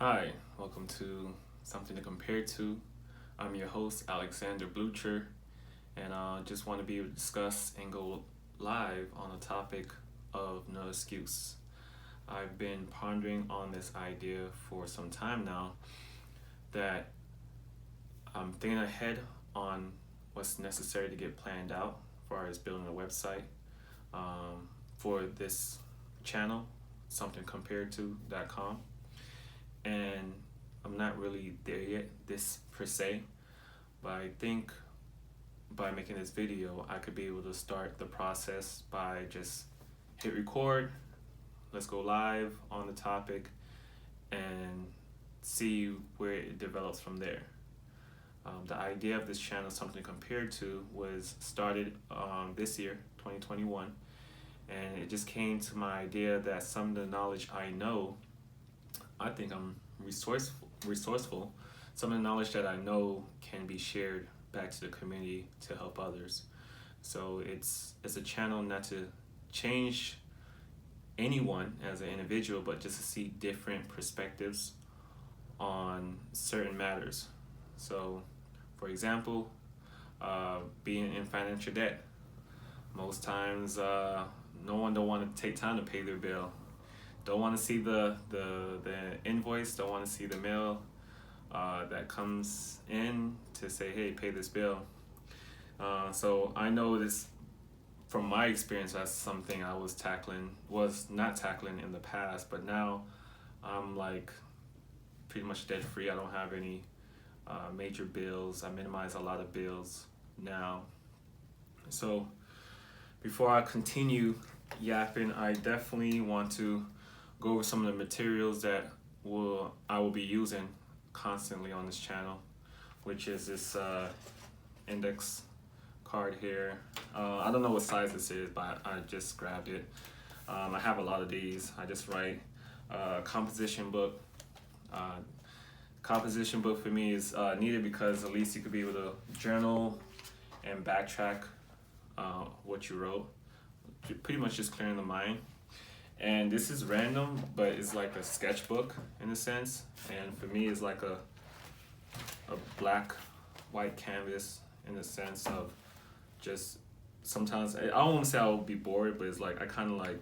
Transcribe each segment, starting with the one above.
Hi, welcome to Something to Compare to. I'm your host, Alexander Blucher, and I just want to be able to discuss and go live on the topic of no excuse. I've been pondering on this idea for some time now that I'm thinking ahead on what's necessary to get planned out as far as building a website for this channel, somethingcompared to.com. And I'm not really there yet, this per se, but I think by making this video, I could be able to start the process by just hit record, let's go live on the topic, and see where it develops from there. The idea of this channel, Something Compared To, was started this year, 2021, and it just came to my idea that some of the knowledge I know, I think I'm resourceful. Some of the knowledge that I know can be shared back to the community to help others. So it's a channel not to change anyone as an individual, but just to see different perspectives on certain matters. So, for example, being in financial debt. Most times, no one don't want to take time to pay their bill. Don't want to see the invoice, don't want to see the mail that comes in to say, hey, pay this bill. So I know this from my experience. That's something I was not tackling in the past, but now I'm like pretty much debt free. I don't have any major bills. I minimize a lot of bills now. So before I continue yapping, I definitely want to go over some of the materials that I will be using constantly on this channel, which is this index card here. I don't know what size this is, but I just grabbed it. I have a lot of these. I just write composition book. Composition book for me is needed because at least you could be able to journal and backtrack what you wrote. Pretty much just clearing the mind. And this is random, but it's like a sketchbook in a sense. And for me, it's like a black, white canvas in the sense of just sometimes, I don't want to say I will be bored, but it's like I kind of like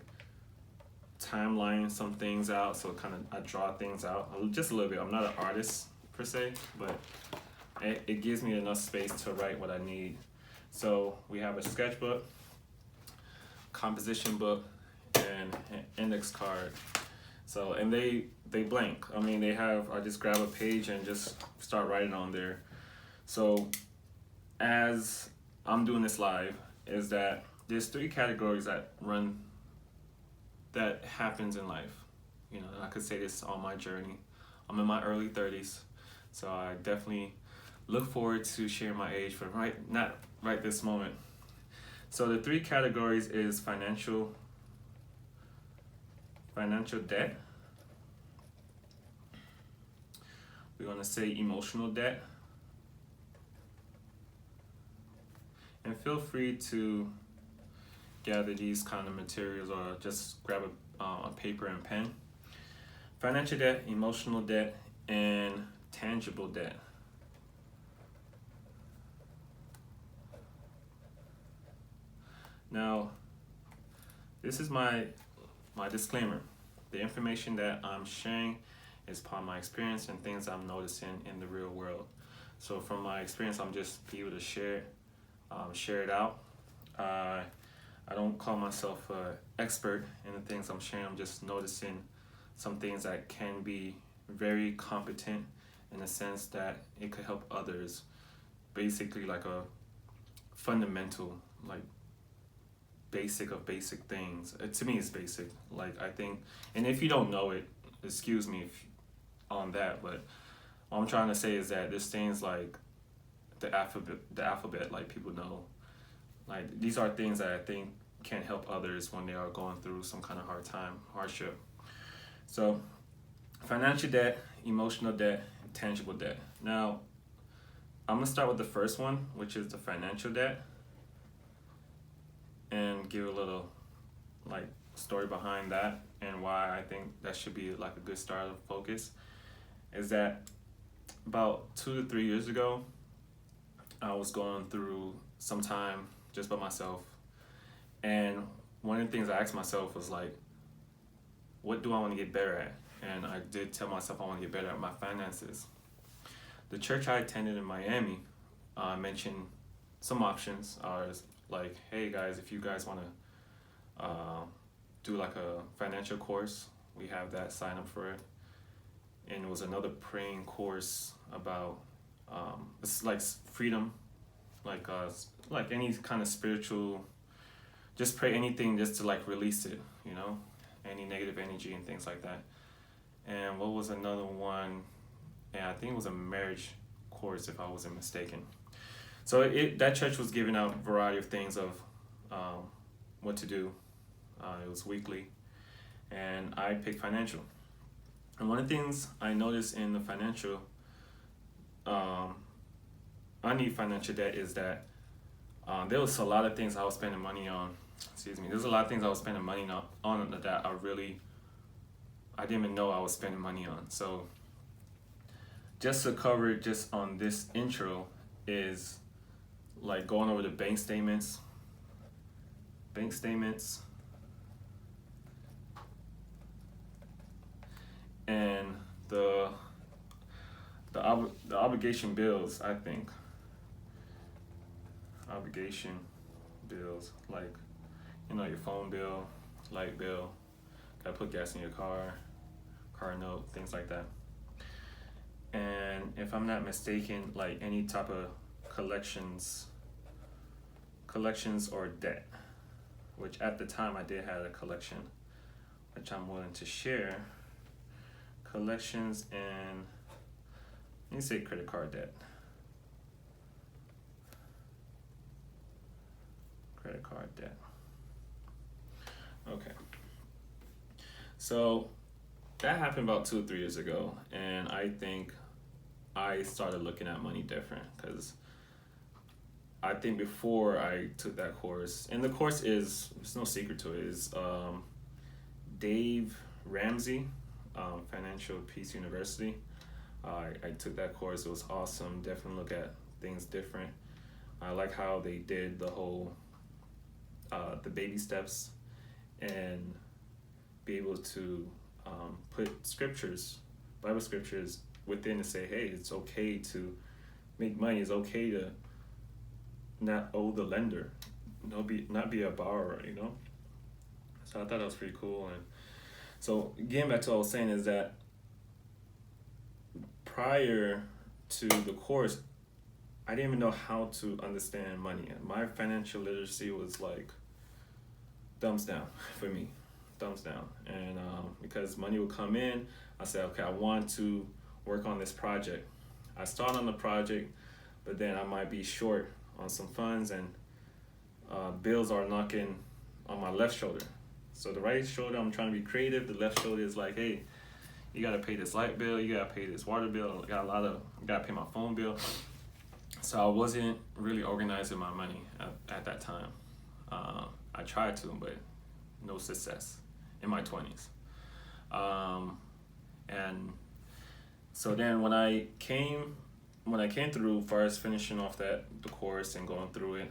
timeline some things out. So I draw things out just a little bit. I'm not an artist per se, but it gives me enough space to write what I need. So we have a sketchbook, composition book, and an index card. So, and they blank. I mean, I just grab a page and just start writing on there. So as I'm doing this live, is that there's 3 categories that happens in life. You know, I could say this on my journey. I'm in my early 30s, so I definitely look forward to sharing my age, but not right this moment. So the 3 categories is financial debt. We're going to say emotional debt. And feel free to gather these kind of materials or just grab a paper and pen. Financial debt, emotional debt, and tangible debt. Now, this is my disclaimer. The information that I'm sharing is part of my experience and things I'm noticing in the real world. So from my experience, I'm just be able to share it out. I don't call myself an expert in the things I'm sharing. I'm just noticing some things that can be very competent in the sense that it could help others. Basically like a fundamental, like basic of basic things. To me, it's basic. Like I think, and if you don't know it, excuse me on that. But all I'm trying to say is that there's things like the alphabet, like people know. Like these are things that I think can help others when they are going through some kind of hardship. So, financial debt, emotional debt, and tangible debt. Now, I'm gonna start with the first one, which is the financial debt, and give a little story behind that and why I think that should be like a good start of focus. is that about 2 to 3 years ago, I was going through some time just by myself, and one of the things I asked myself was like, what do I want to get better at? And I did tell myself I want to get better at my finances. The church I attended in Miami mentioned some options. Are like, hey guys, if you guys want to do like a financial course, we have that, sign up for it. And it was another praying course about it's like freedom, like any kind of spiritual, just pray anything just to like release it, any negative energy and things like that. And what was another one? And I think it was a marriage course, if I wasn't mistaken. So that church was giving out a variety of things of what to do. It was weekly, and I picked financial. And one of the things I noticed in the financial, I need financial debt, is that there was a lot of things I was spending money on. There's a lot of things I was spending money on that I didn't even know I was spending money on. So just to cover it just on this intro is like going over the bank statements, and the obligation bills. I think obligation bills, like your phone bill, light bill, gotta put gas in your car note, things like that. And if I'm not mistaken, like any type of collections or debt, which at the time I did have a collection, which I'm willing to share. Collections and, let me say credit card debt. Credit card debt. Okay. So that happened about 2 or 3 years ago, and I think I started looking at money different, because I think before I took that course, and the course there's no secret to it, is Dave Ramsey, Financial Peace University. I took that course. It was awesome. Definitely look at things different. I like how they did the whole the baby steps, and be able to put Bible scriptures within to say, hey, it's okay to make money. It's okay to not owe the lender, not be a borrower, So I thought that was pretty cool. And so getting back to what I was saying is that prior to the course, I didn't even know how to understand money. My financial literacy was like thumbs down for me, thumbs down. And because money would come in, I said, okay, I want to work on this project. I start on the project, but then I might be short on some funds, and bills are knocking on my left shoulder. So the right shoulder, I'm trying to be creative. The left shoulder is like, hey, you gotta pay this light bill, you gotta pay this water bill, gotta pay my phone bill. So I wasn't really organizing my money at that time. I tried to, but no success in my 20s. And so then when I came through, far as finishing off the course and going through it,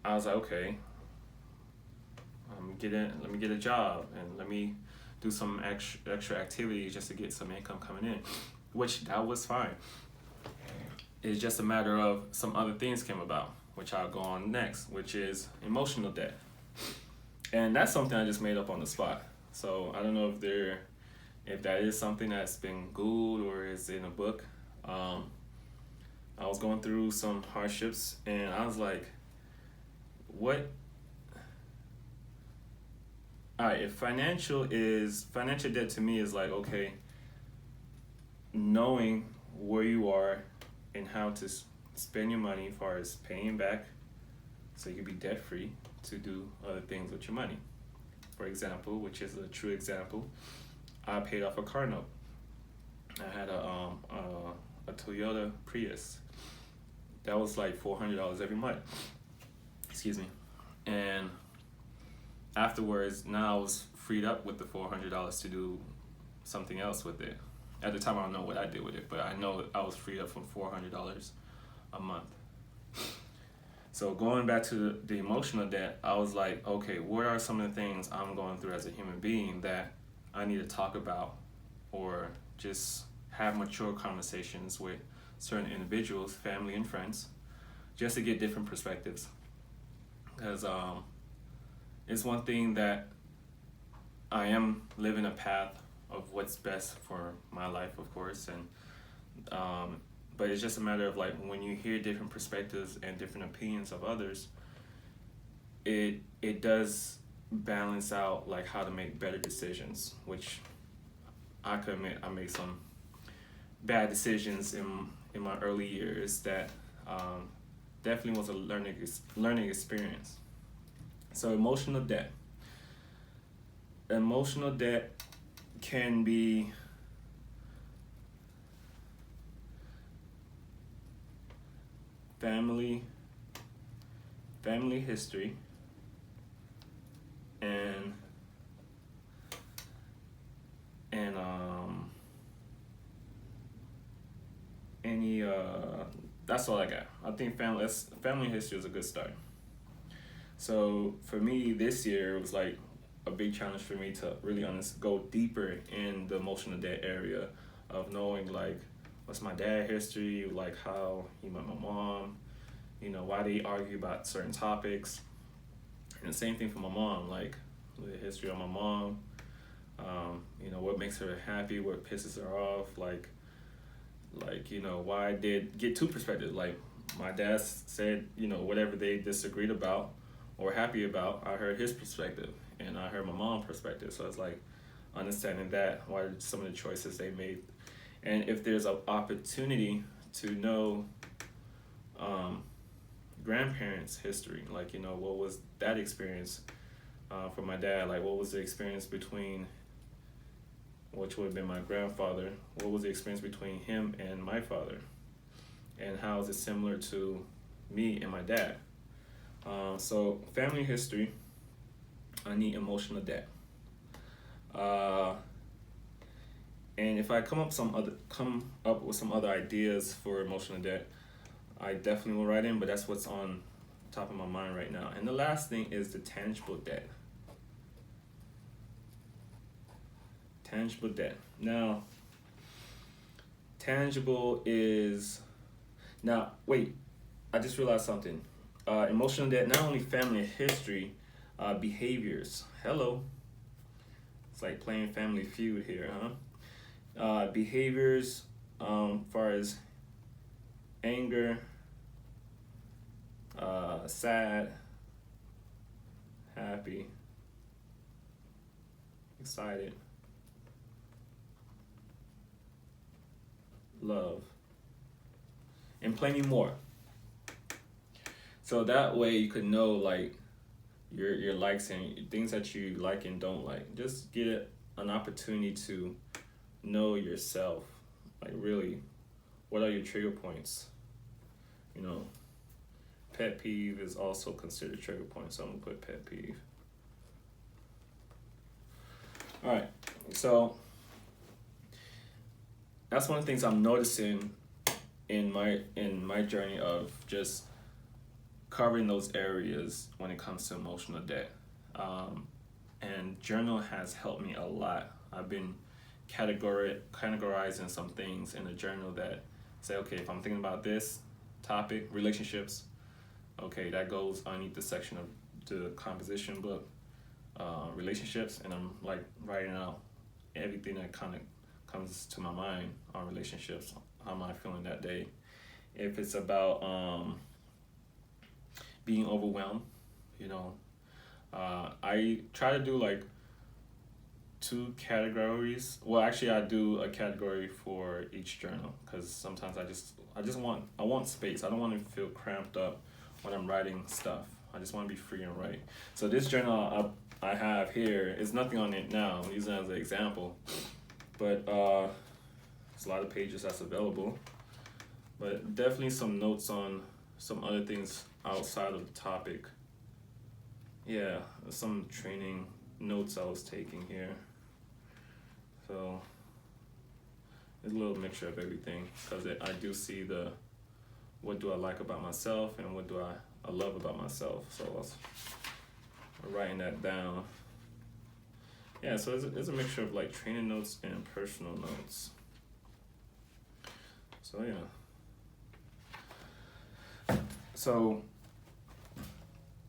I was like, okay, let me get a job, and let me do some extra activities just to get some income coming in, which that was fine. It's just a matter of some other things came about, which I'll go on next, which is emotional debt. And that's something I just made up on the spot. So I don't know if that is something that's been Googled or is in a book. I was going through some hardships, and I was like, what? All right, if financial debt to me is like, okay, knowing where you are and how to spend your money as far as paying back so you can be debt free to do other things with your money. For example, which is a true example, I paid off a car note. I had a Toyota Prius. That was like $400 every month. Excuse me. And afterwards, now I was freed up with the $400 to do something else with it. At the time, I don't know what I did with it, but I know I was freed up from $400 a month. So going back to the emotional debt, I was like, okay, what are some of the things I'm going through as a human being that I need to talk about, or just have mature conversations with certain individuals, family and friends, just to get different perspectives. Because it's one thing that I am living a path of what's best for my life, of course, and but it's just a matter of like when you hear different perspectives and different opinions of others, it does balance out like how to make better decisions, which I could admit I made some bad decisions in my early years that definitely was a learning experience. So emotional debt. Emotional debt can be family history and any that's all I got. I think family history is a good start. So for me this year it was like a big challenge for me to really go deeper in the emotional debt area of knowing like what's my dad history, like how he met my mom, why they argue about certain topics. And the same thing for my mom, like the history of my mom, what makes her happy, what pisses her off, like why I did get two perspectives. Like my dad said, whatever they disagreed about or happy about, I heard his perspective and I heard my mom's perspective. So it's like understanding that, why some of the choices they made. And if there's an opportunity to know grandparents' history, like, what was that experience for my dad? Like, what was the experience between, which would have been my grandfather, what was the experience between him and my father? And how is it similar to me and my dad? So family history, I need emotional debt. And if I come up with some other ideas for emotional debt, I definitely will write in, but that's what's on top of my mind right now. And the last thing is the tangible debt. Tangible debt. Now, tangible is, wait, I just realized something. Emotional debt, not only family history, behaviors. Hello. It's like playing Family Feud here, huh? Behaviors, far as anger, sad, happy, excited, love, and plenty more. So that way you could know like your likes and things that you like and don't like. Just get an opportunity to know yourself. Like really, what are your trigger points? Pet peeve is also considered trigger point, so I'm gonna put pet peeve. All right, so that's one of the things I'm noticing in my journey of just covering those areas when it comes to emotional debt. And journal has helped me a lot. I've been categorizing some things in the journal that say, okay, if I'm thinking about this topic, relationships, okay, that goes underneath the section of the composition book, relationships, and I'm like writing out everything that kind of comes to my mind on relationships. How am I feeling that day? If it's about being overwhelmed, I try to do like 2 categories. Well, actually, I do a category for each journal because sometimes I want space. I don't want to feel cramped up when I'm writing stuff. I just want to be free and write. So this journal I have here is nothing on it now. I'm using it as an example, but there's a lot of pages that's available. But definitely some notes on some other things outside of the topic. Yeah, some training notes I was taking here. So it's a little mixture of everything, because I do see the what do I like about myself and what do I love about myself. So I was writing that down. Yeah, so it's a mixture of like training notes and personal notes. So yeah. So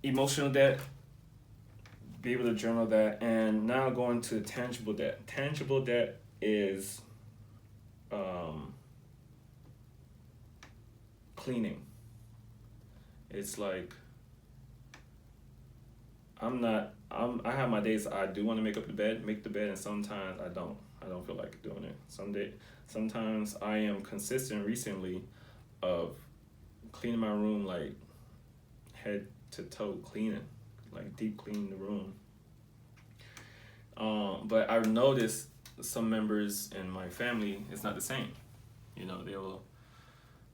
emotional debt, be able to journal that, and now going to tangible debt. Tangible debt is cleaning. It's like I have my days I do want to make the bed, and sometimes I don't. I don't feel like doing it. Sometimes I am consistent recently of cleaning my room, like head to toe cleaning, like deep cleaning the room. But I've noticed some members in my family, it's not the same. You know, they will,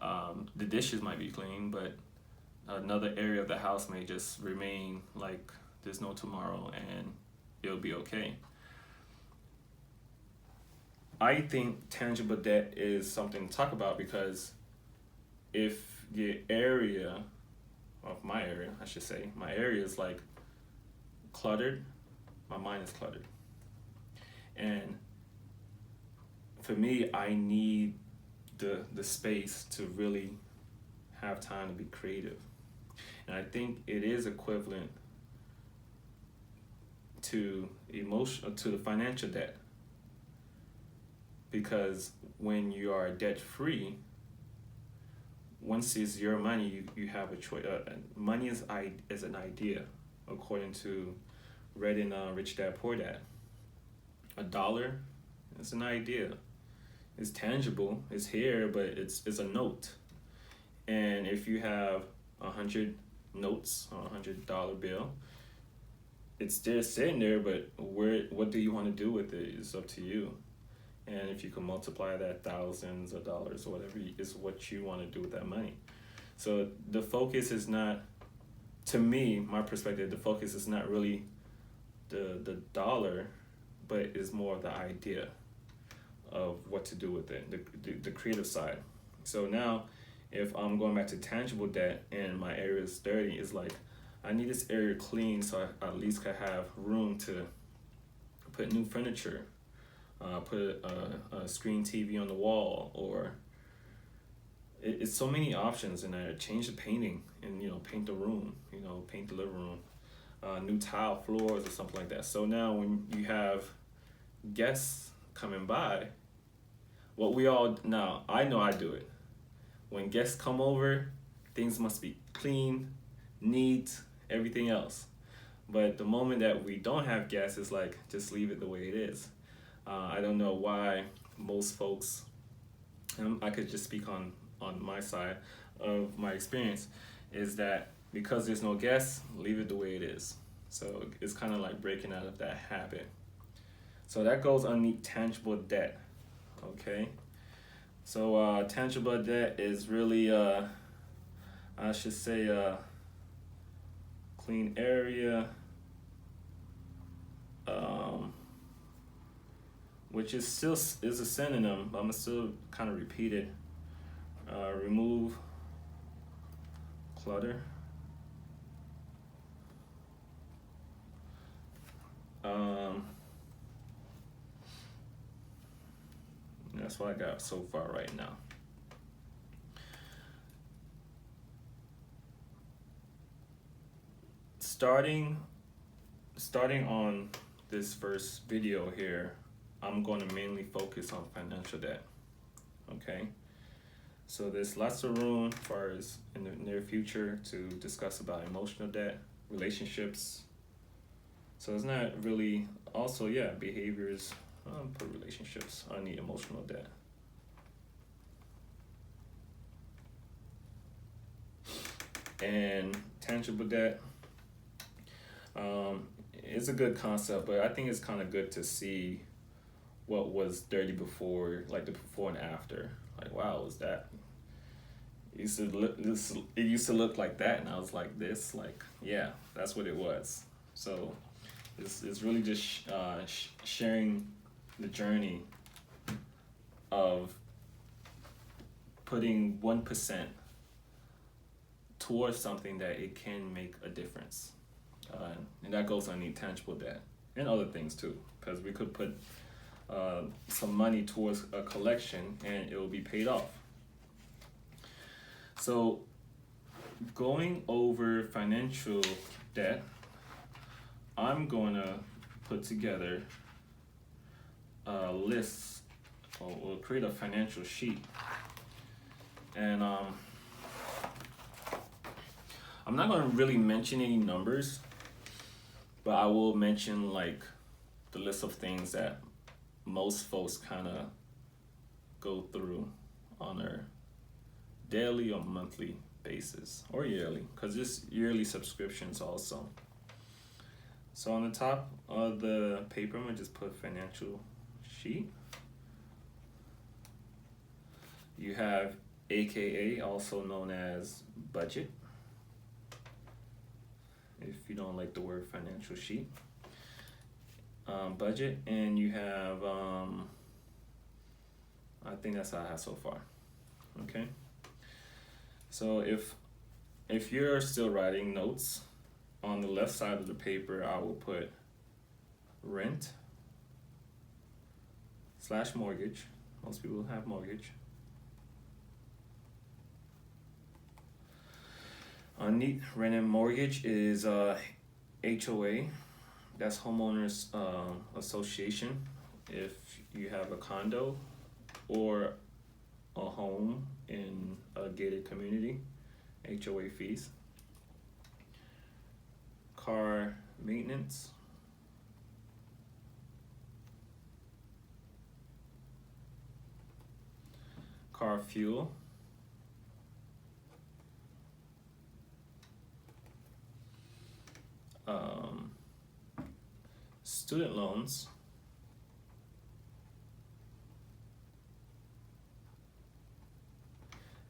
the dishes might be clean, but another area of the house may just remain like there's no tomorrow and it'll be okay. I think tangible debt is something to talk about, because if the area of my area, I should say, my area is like cluttered, my mind is cluttered. And for me, I need the space to really have time to be creative. And I think it is equivalent to the financial debt, because when you are debt free, once it's your money, you have a choice. Money is an idea, according to reading Rich Dad Poor Dad. $1 is an idea. It's tangible. It's here, but it's a note. And if you have 100 notes on $100 bill, it's there sitting there, but what do you want to do with it is up to you. And if you can multiply that thousands of dollars or whatever is what you want to do with that money. So the focus is not, to me, my perspective, the focus is not really the dollar, but is more of the idea of what to do with it, the creative side. So now, if I'm going back to tangible debt and my area is dirty, it's like I need this area clean so I at least can have room to put new furniture, put a screen TV on the wall, or it's so many options in there. Change the painting and paint the room, paint the living room, new tile floors or something like that. So now when you have guests coming by, I know I do it. When guests come over, things must be clean, neat, everything else. But the moment that we don't have guests, it's like, just leave it the way it is. I don't know why most folks, I could just speak on my side of my experience, is that because there's no guests, leave it the way it is. So it's kind of like breaking out of that habit. So that goes underneath tangible debt, okay? So tangible debt is really, I should say, clean area, which is a synonym, but I'm gonna still kind of repeat it. Remove clutter. That's what I got so far right now. Starting on this first video here, I'm going to mainly focus on financial debt. Okay, so there's lots of room as far as in the near future to discuss about emotional debt, relationships. So it's not really, also behaviors, put relationships on the emotional debt. And tangible debt, it's a good concept, but I think it's kind of good to see what was dirty before, like the before and after. Like, wow, was that? It used to look like that, and I was like this. Like, yeah, that's what it was. So it's really just sharing the journey of putting 1% towards something that it can make a difference. And that goes on intangible debt and other things too, because we could put some money towards a collection and it will be paid off. So going over financial debt, I'm going to put together a list, or we'll create a financial sheet. And I'm not going to really mention any numbers, but I will mention like the list of things that most folks kind of go through on their daily or monthly basis, or yearly, because there's yearly subscriptions also. So on the top of the paper, I'm gonna just put financial sheet. You have AKA, also known as budget, if you don't like the word financial sheet. Budget, and you have, I think that's all I have so far. Okay. So if you're still writing notes, on the left side of the paper, I will put rent / mortgage. Most people have mortgage. Underneath rent and mortgage is HOA. That's homeowners association. If you have a condo or a home in a gated community, HOA fees. Car maintenance. Car fuel. Student loans.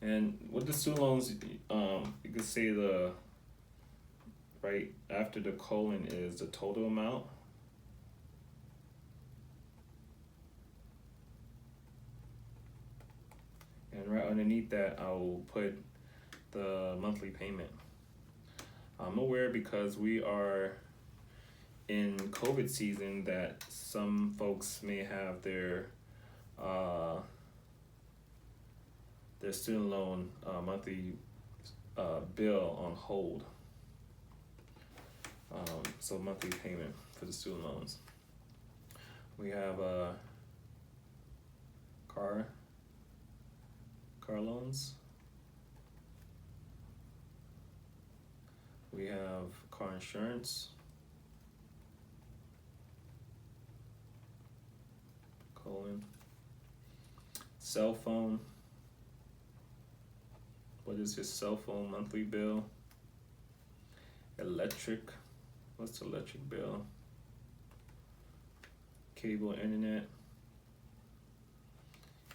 And with the student loans, you could say the right after the colon is the total amount. And right underneath that, I will put the monthly payment. I'm aware, because we are in COVID season, that some folks may have their student loan monthly bill on hold. So monthly payment for the student loans. We have car loans. We have car insurance. Colon. Cell phone. What is your cell phone monthly bill? Electric. What's the electric bill? Cable, internet.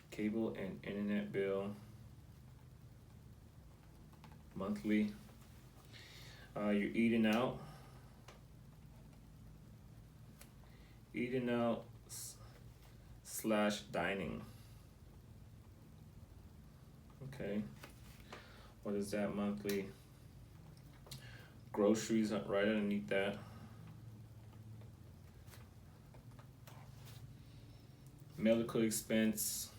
Cable and internet bill. Monthly. You're eating out. Eating out / dining. Okay. What is that monthly? Groceries right underneath that. Medical expense.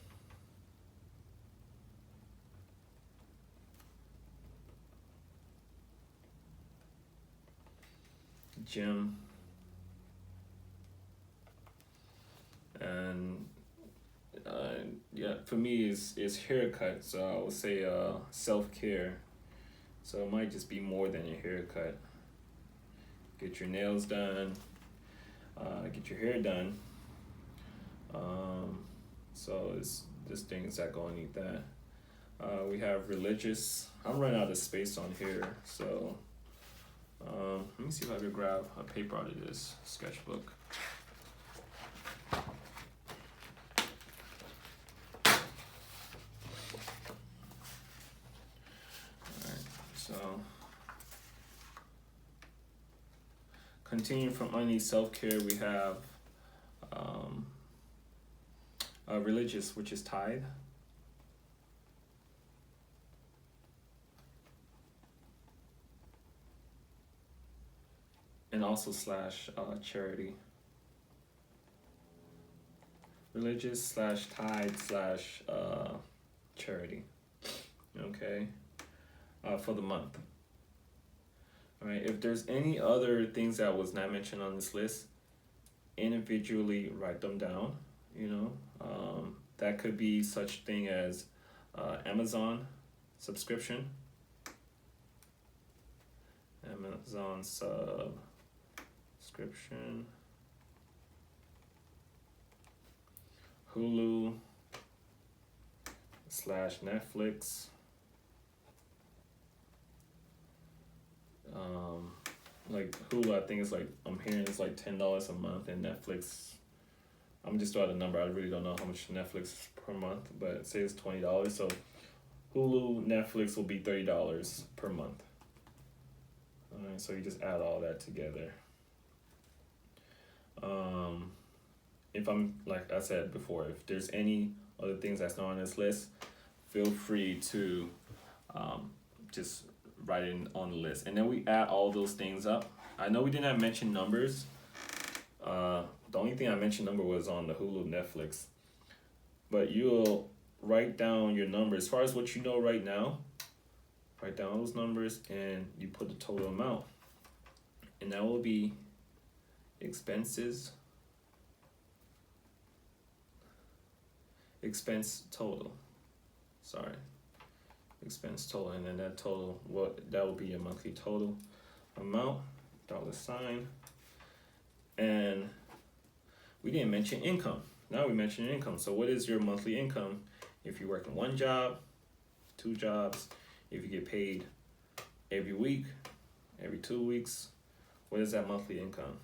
Gym. And yeah, for me is haircut, so I would say self-care. So it might just be more than your haircut. Get your nails done, get your hair done. So it's just things that go underneath that. We have religious. I'm running out of space on here, so let me see if I can grab a paper out of this sketchbook. So, continuing from underneath self-care, we have Religious, which is tithe. And also slash charity. Religious slash tithe slash charity. Okay. For the month. All right. If there's any other things that was not mentioned on this list, individually write them down. You know, that could be such thing as Amazon subscription. Amazon subscription. Hulu slash Netflix. Like Hulu, I think it's like, I'm hearing it's like $10 a month, and Netflix, I'm just throwing a number. I really don't know how much Netflix is per month, but it says $20. So Hulu, Netflix will be $30 per month. All right, so you just add all that together. If I'm, like I said before, if there's any other things that's not on this list, feel free to just write it on the list. And then we add all those things up. I know we did not mention numbers. The only thing I mentioned number was on the Hulu, Netflix. But you'll write down your numbers. As far as what you know right now, write down those numbers and you put the total amount. And that will be expense total, and then that total, that will be your monthly total amount, $sign. And we didn't mention income. Now we mention income. So what is your monthly income if you're working one job, two jobs, if you get paid every week, every 2 weeks? What is that monthly income?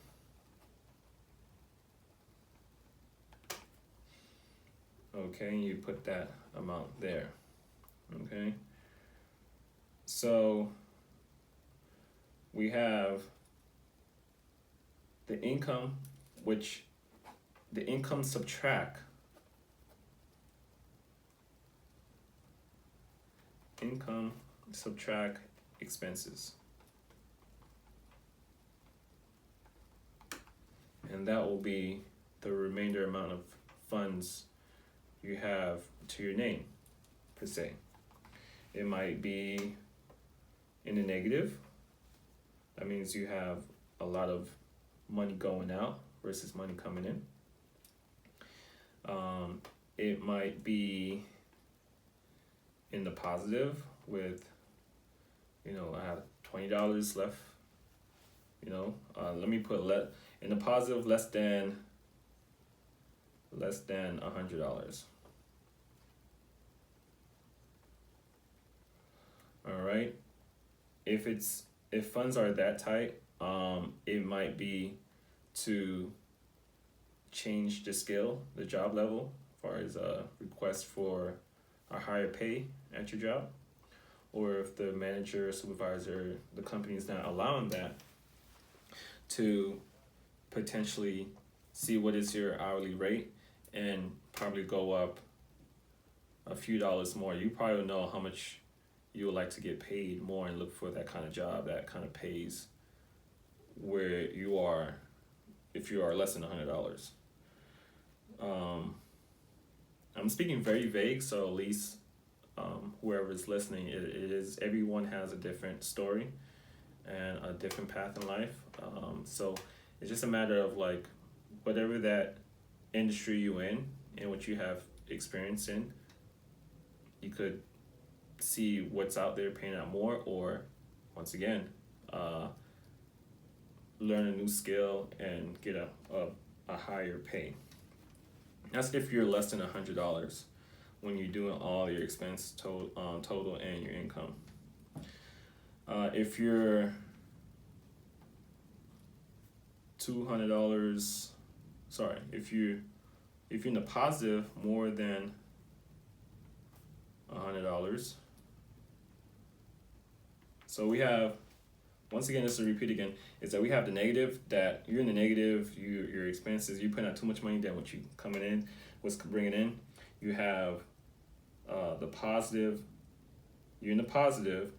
Okay, you put that amount there. Okay, so we have the income, which the income subtract expenses, and that will be the remainder amount of funds you have to your name, per se. It might be in the negative. That means you have a lot of money going out versus money coming in. It might be in the positive with, I have $20 left. Let me put in the positive, less than $100. All right. If funds are that tight, it might be to change the scale, the job level, as far as a request for a higher pay at your job, or if the manager, supervisor, the company is not allowing that, to potentially see what is your hourly rate and probably go up a few dollars more. You probably know how much you would like to get paid more and look for that kind of job that kind of pays where you are if you are less than $100. I'm speaking very vague, so at least whoever's listening, it is, everyone has a different story and a different path in life. So it's just a matter of like whatever that industry you in and what you have experience in, you could see what's out there paying out more, or once again, learn a new skill and get a higher pay. That's if you're less than $100 when you're doing all your expense total and your income. If you're $200, if you're in the positive more than $100. So we have, once again, just to repeat again, is that we have the negative, that you're in the negative, your expenses, you putting out too much money than what you coming in. what's bringing in. You have the positive. You're in the positive,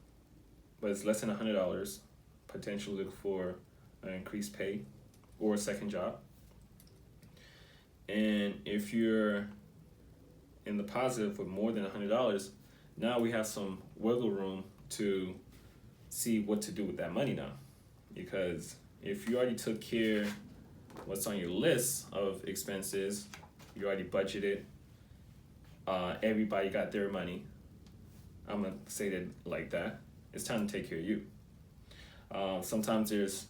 but it's less than $100. Potential look for an increased pay or a second job. And if you're in the positive for more than $100, now we have some wiggle room to see what to do with that money now. Because if you already took care what's on your list of expenses, you already budgeted, everybody got their money. I'm gonna say that like that. It's time to take care of you. Sometimes there's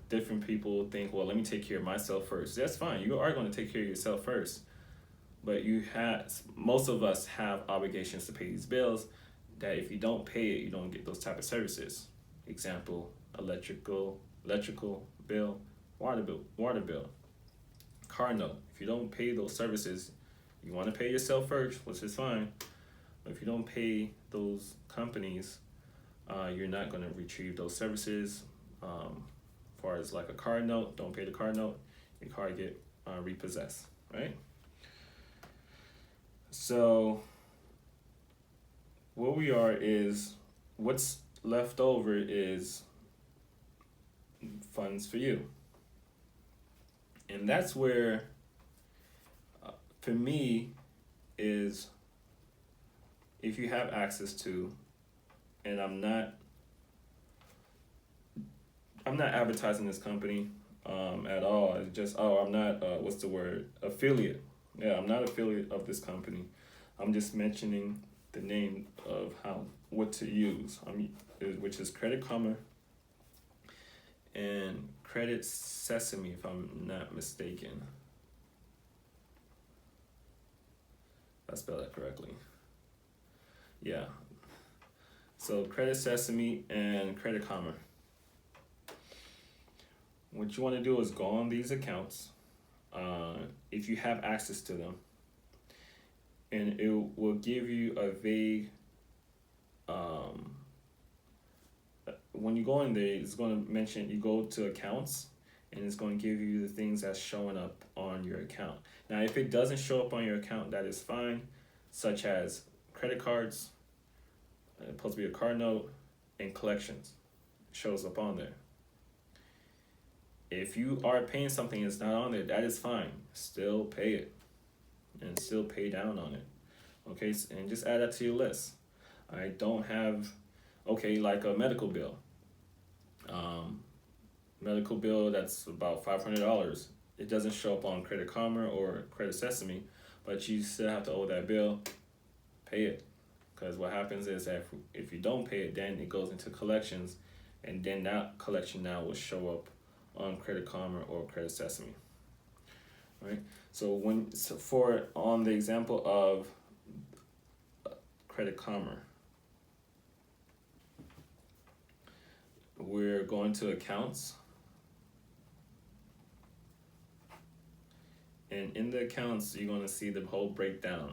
different people think, well, let me take care of myself first. That's fine. You are going to take care of yourself first. But most of us have obligations to pay these bills that if you don't pay it, you don't get those type of services. Example, electrical bill, water bill, car note. If you don't pay those services, you want to pay yourself first, which is fine. But if you don't pay those companies, you're not going to retrieve those services. As far as like a car note, don't pay the car note, your car get repossessed, right? So what we are is what's left over is funds for you. And that's where, for me, is if you have access to, and I'm not advertising this company at all. It's just, I'm not, affiliate. Yeah, I'm not affiliate of this company. I'm just mentioning the name of what to use, which is Credit Karma and Credit Sesame, if I'm not mistaken. I spelled that correctly. Yeah. So Credit Sesame and Credit Karma. What you want to do is go on these accounts, if you have access to them, and it will give you a vague, when you go in there, it's going to mention, you go to accounts, and it's going to give you the things that's showing up on your account. Now, if it doesn't show up on your account, that is fine, such as credit cards, supposed to be a card note, and collections. It shows up on there. If you are paying something that's not on there, that is fine. Still pay it and still pay down on it. Okay, and just add that to your list. I don't have, like a medical bill. Medical bill that's about $500. It doesn't show up on Credit Karma or Credit Sesame, but you still have to owe that bill. Pay it. Because what happens is that if you don't pay it, then it goes into collections, and then that collection now will show up on Credit Karma or Credit Sesame, right? So on the example of Credit Karma, we're going to accounts, and in the accounts you're going to see the whole breakdown.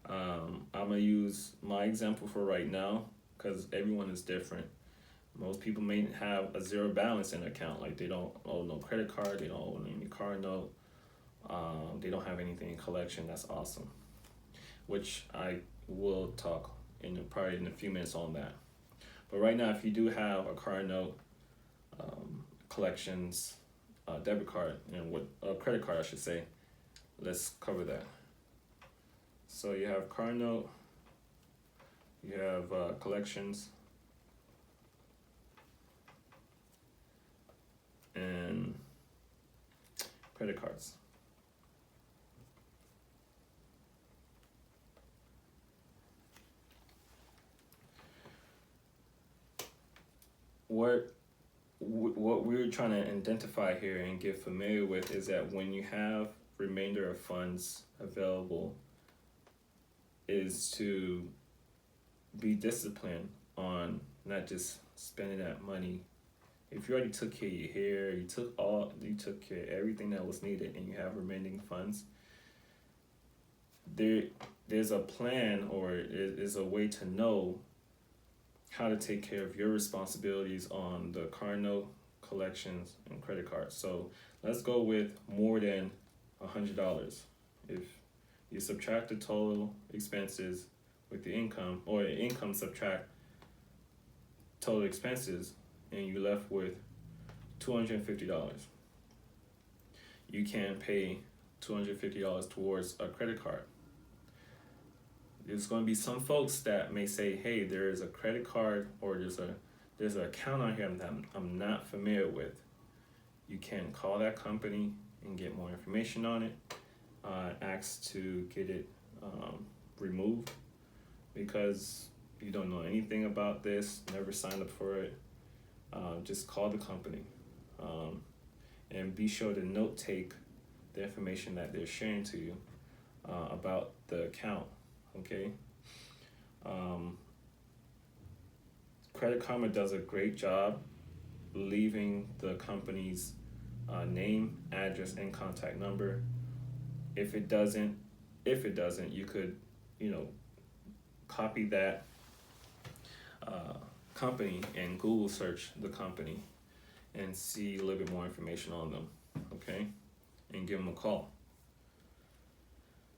I'm going to use my example for right now because everyone is different. Most people may have a zero balance in their account, like they don't owe no credit card, they don't owe any car note, they don't have anything in collection. That's awesome, which I will talk probably in a few minutes on that. But right now, if you do have a car note, collections, debit card, and credit card, I should say, let's cover that. So you have car note, you have collections, and credit cards. What we're trying to identify here and get familiar with is that when you have remainder of funds available, is to be disciplined on not just spending that money. If you already took care of your hair, you took care of everything that was needed, and you have remaining funds, there's a plan, or there's a way to know how to take care of your responsibilities on the car note, collections, and credit cards. So let's go with more than $100. If you subtract the total expenses with the income, or the income subtract total expenses, and you left with $250. You can pay $250 towards a credit card. There's going to be some folks that may say, "Hey, there is a credit card, or there's an account on here that I'm not familiar with." You can call that company and get more information on it. Ask to get it removed, because you don't know anything about this, never signed up for it. Just call the company, and be sure to note take the information that they're sharing to you about the account. Okay. Credit Karma does a great job leaving the company's name, address, and contact number. If it doesn't, you could, copy that company and Google search the company and see a little bit more information on them, okay? And give them a call.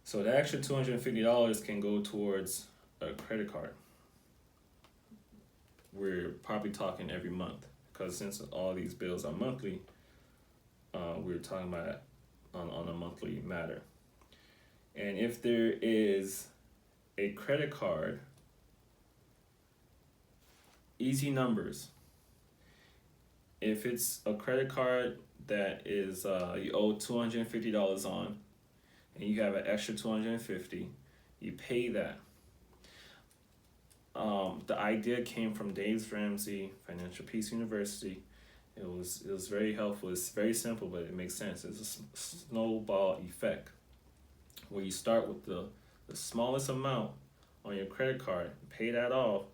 So the extra $250 can go towards a credit card. We're probably talking every month, because since all these bills are monthly, we're talking about it on a monthly matter. And if there is a credit card, easy numbers. If it's a credit card that is you owe $250 on, and you have an extra $250, you pay that. The idea came from Dave Ramsey, Financial Peace University. It was very helpful. It's very simple, but it makes sense. It's a snowball effect, where you start with the smallest amount on your credit card, pay that off,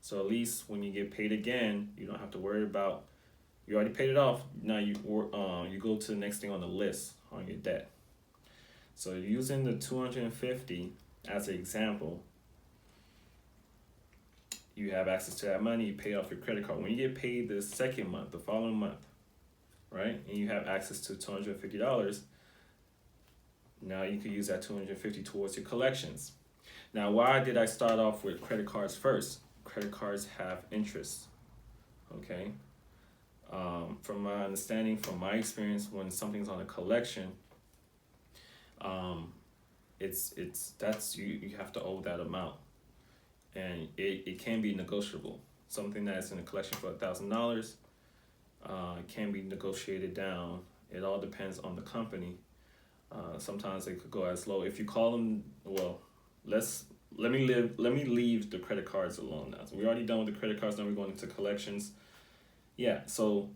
so at least when you get paid again, you don't have to worry about, you already paid it off. Now you go to the next thing on the list on your debt. So using the $250 as an example, you have access to that money, you pay off your credit card. When you get paid the second month, the following month, right, and you have access to $250, now you can use that $250 towards your collections. Now, why did I start off with credit cards first? Credit cards have interest, okay? From my understanding, from my experience, when something's on a collection, you have to owe that amount, and it can be negotiable. Something that's in a collection for $1,000, can be negotiated down. It all depends on the company. Sometimes it could go as low. If you call them, well, let me leave the credit cards alone now. So we're already done with the credit cards. Now we're going into collections. Yeah, so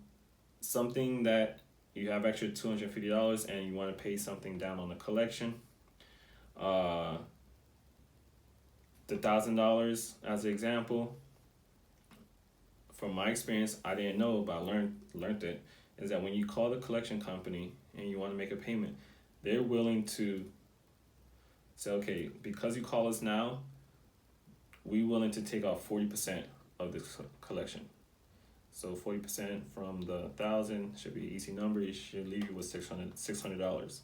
something that you have extra $250 and you want to pay something down on the collection. The $1,000 as an example. From my experience, I didn't know, but I learned it, is that when you call the collection company and you want to make a payment, they're willing to say, okay, because you call us now, we're willing to take off 40% of the collection. So 40% from the 1,000 should be an easy number. It should leave you with $600,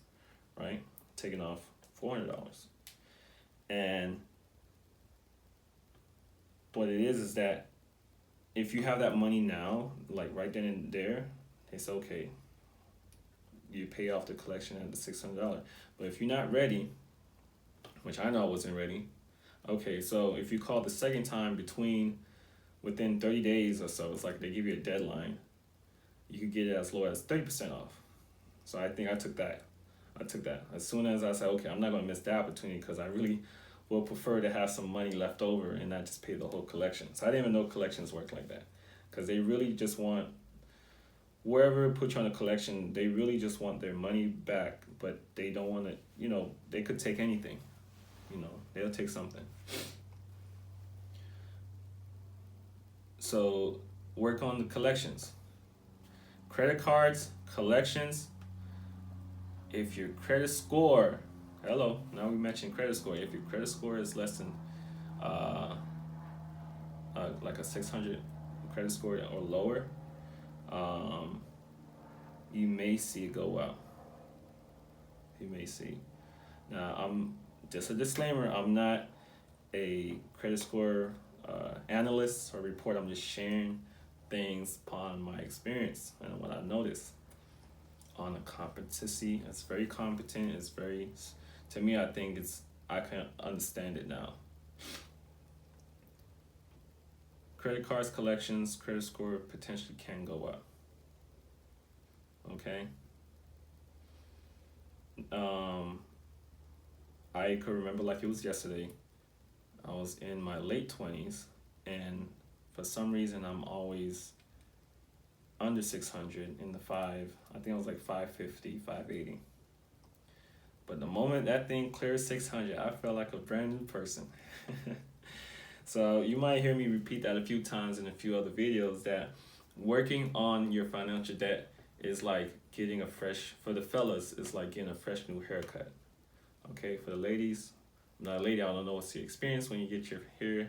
right? Taking off $400. And what it is that if you have that money now, like right then and there, they say, okay, you pay off the collection at the $600. But if you're not ready, which I know I wasn't ready, okay, so if you call the second time within 30 days or so, it's like they give you a deadline, you could get it as low as 30% off. So I think I took that. As soon as I said, okay, I'm not going to miss that opportunity, because I really will prefer to have some money left over and not just pay the whole collection. So I didn't even know collections work like that, because they really just want, wherever put you on a collection, they really just want their money back, but they don't want to, they could take anything, they'll take something. So work on the collections. Credit cards, collections, if your credit score, now we mentioned credit score, if your credit score is less than like a 600 credit score or lower, you may see it go up. You may see. Now, I'm just a disclaimer, I'm not a credit score analyst or report. I'm just sharing things upon my experience and what I noticed on a competency. It's very competent. It's very, to me, I think I can understand it now. Credit cards collections, credit score potentially can go up. Okay. I could remember like it was yesterday. I was in my late 20s, and for some reason I'm always under 600 in the five. I think I was like 550, 580. But the moment that thing cleared 600, I felt like a brand new person. So you might hear me repeat that a few times in a few other videos, that working on your financial debt is like getting a fresh, for the fellas, it's like getting a fresh new haircut. Okay, for the ladies, I'm not a lady, I don't know what's the experience when you get your hair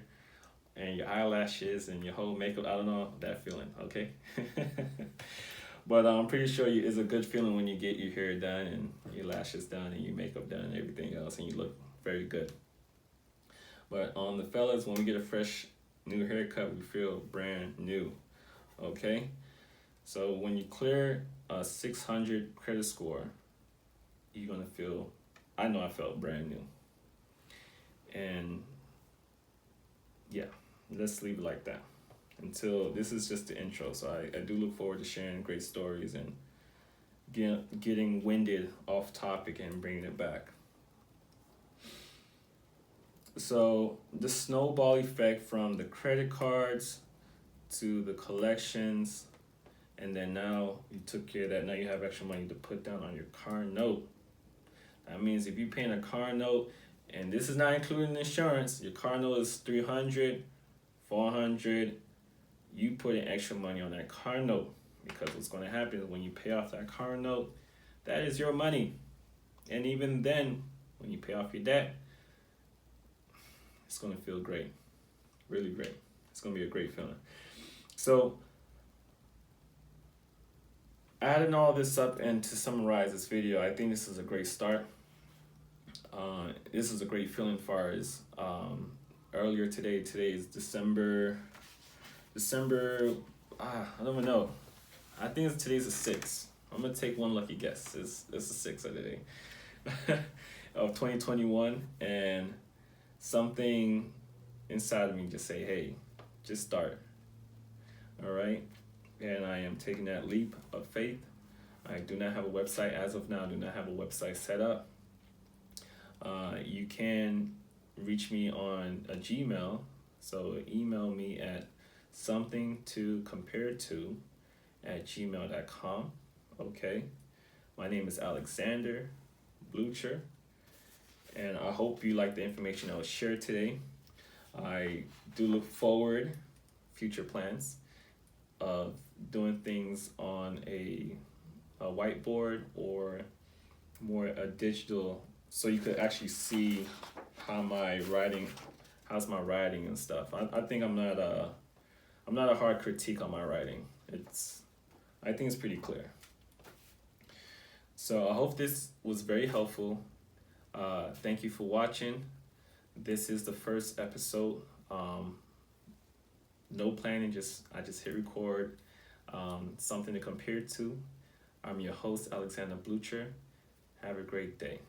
and your eyelashes and your whole makeup. I don't know that feeling, okay? But I'm pretty sure it's a good feeling when you get your hair done and your lashes done and your makeup done and everything else, and you look very good. But on the fellas, when we get a fresh new haircut, we feel brand new, okay? So when you clear a 600 credit score, you're gonna feel, I know I felt brand new. And yeah, let's leave it like that. Until, this is just the intro, so I do look forward to sharing great stories and getting winded off topic and bringing it back. So the snowball effect from the credit cards to the collections, and then now you took care of that, now you have extra money to put down on your car note. That means if you're paying a car note, and this is not including insurance, your car note is 300, 400, you put in extra money on that car note, because what's going to happen is when you pay off that car note, that is your money. And even then, when you pay off your debt, it's going to feel great, really great. It's going to be a great feeling. So adding all this up, and to summarize this video, I think this is a great start. This is a great feeling far as earlier today is December, I don't even know. I think today's the 6th. I'm gonna take one lucky guess. It's the 6th of the day of 2021, and something inside of me just say, hey, just start. All right. And I am taking that leap of faith. I do not have a website as of now. I do not have a website set up. You can reach me on a Gmail. So email me at somethingtocompareto@gmail.com. Okay. My name is Alexander Blucher, and I hope you like the information I was shared today. I do look forward future plans of doing things on a whiteboard, or more a digital, so you could actually see how's my writing and stuff. I think I'm not a hard critique on my writing. I think it's pretty clear. So I hope this was very helpful. Thank you for watching. This is the first episode. No planning, I just hit record. Something to compare to. I'm your host, Alexander Blucher. Have a great day.